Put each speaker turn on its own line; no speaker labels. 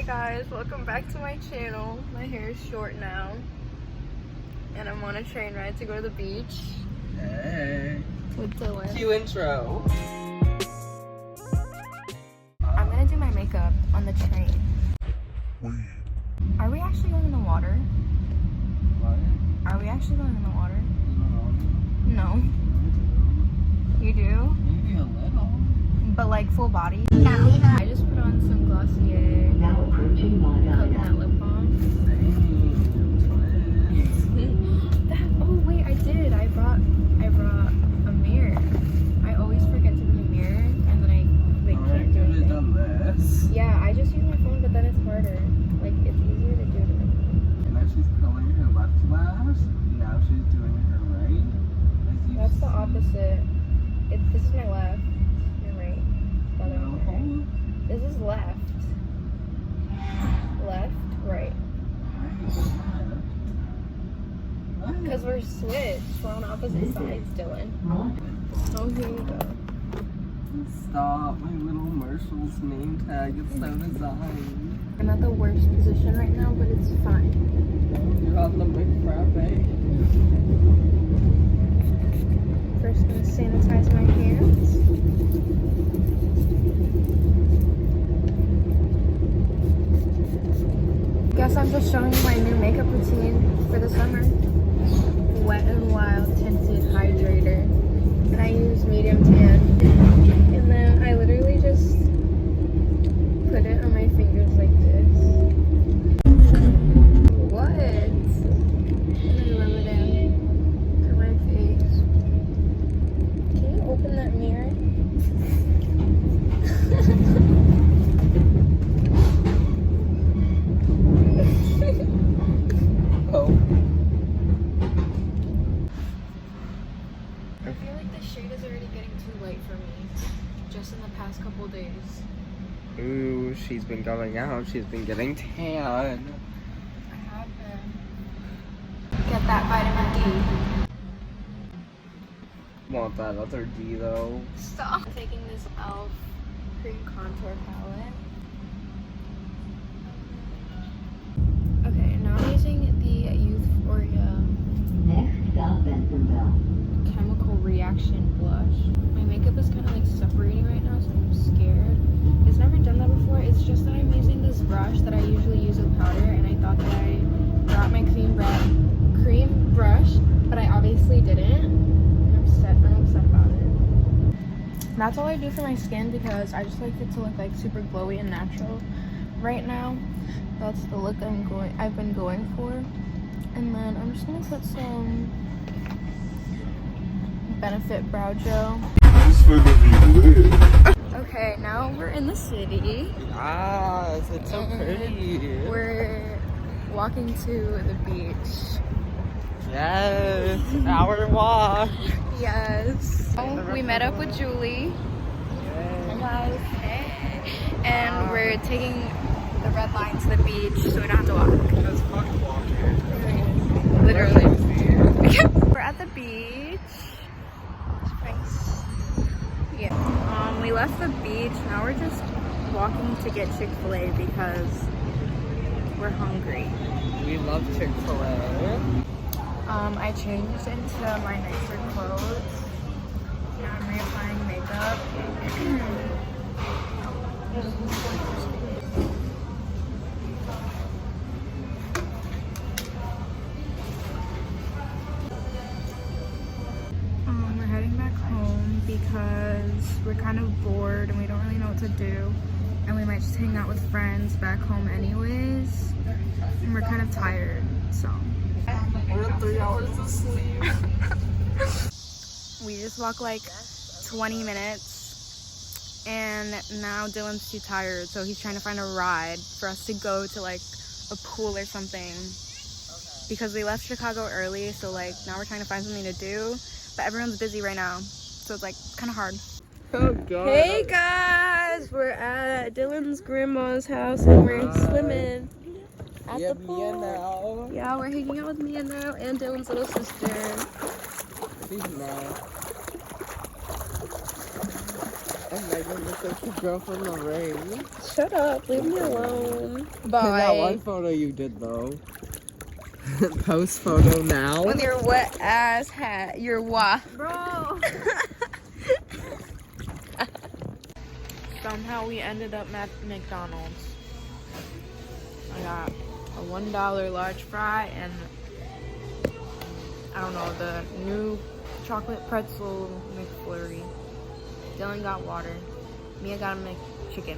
guys, welcome back to my channel. My hair is short now and I'm on a train ride to go to the beach.
Hey.
With Dylan.
Cue intro.
I'm gonna do my makeup on the train. Are we actually going in the water?
What?
Are we actually going in the water? No. You do?
Maybe a little.
But like full body? I just put on some Glossier coconut lip balm. Oh wait, I did. I brought a mirror. I always forget to bring a mirror and then I can't do anything.
Done this.
Yeah, I just use my phone, but then it's harder. Like it's easier to do it.
And now she's curling her left lash. Now she's doing her right.
That's the opposite. This is my left. Your right. The other one. This is left. Left, right. Because we're switched. We're on opposite sides, Dylan. Oh, here you go.
Stop, my little Marshall's name tag. It's so designed.
I'm at the worst position right now, but it's fine.
You're on the big frappe.
First, gonna sanitize my hands. Guess I'm just showing you my new makeup routine for the summer. Wet n Wild tinted hydrator, and I use medium tan. And then I literally just put it on my fingers like this. What? And then rub it in for my face. Can you open that mirror?
Oh.
I feel like the shade is already getting too light for me, just in the past couple days.
Ooh, she's been going out. She's been getting tan.
I have been. Get that vitamin
Want that other D though.
D. Stop. I'm taking this e.l.f. cream contour palette. Okay, now I'm using the Euphoria Chemical Reaction blush. My makeup is kind of like separating right now, so I'm scared. It's never done that before. It's just that I'm using this brush that I usually use with powder, and I thought that I brought my cream brush, but I obviously didn't. And I'm upset about it. That's all I do for my skin because I just like it to look like super glowy and natural right now. That's the look I've been going for. And then I'm just gonna put some Benefit brow gel. Okay, now we're in the city.
Ah, it's so pretty.
We're walking to the beach.
Yes, hour walk.
Yes. We met up with Julie.
Yes.
And we're taking the red line to the beach so we don't have to walk.
That's fuck walking.
Literally. We're at the beach. Nice. Yeah. We left the beach. Now we're just walking to get Chick-fil-A because we're hungry.
We love Chick-fil-A.
I changed into my nicer clothes. Now I'm reapplying makeup. We're heading back home because we're kind of bored and we don't really know what to do. And we might just hang out with friends back home anyways. And we're kind of tired, so.
We're 3 hours of sleep.
We just walked like 20 minutes and now Dylan's too tired, so he's trying to find a ride for us to go to like a pool or something because we left Chicago early, so like now we're trying to find something to do, but everyone's busy right now, so it's like kind of hard.
Oh god.
Hey guys, we're at Dylan's grandma's house and we're swimming at the pool.
Now.
Yeah, we're hanging out with Mia now and Dylan's little sister.
She's mad. And Megan looks like the girl from the rain.
Shut up, leave me alone.
That one photo you did though. Post photo now.
With your wet ass hat. Your
Bro. Somehow we ended up at McDonald's. I got a $1 large fry and I don't know, the new chocolate pretzel McFlurry. Dylan got water. Mia got a McChicken.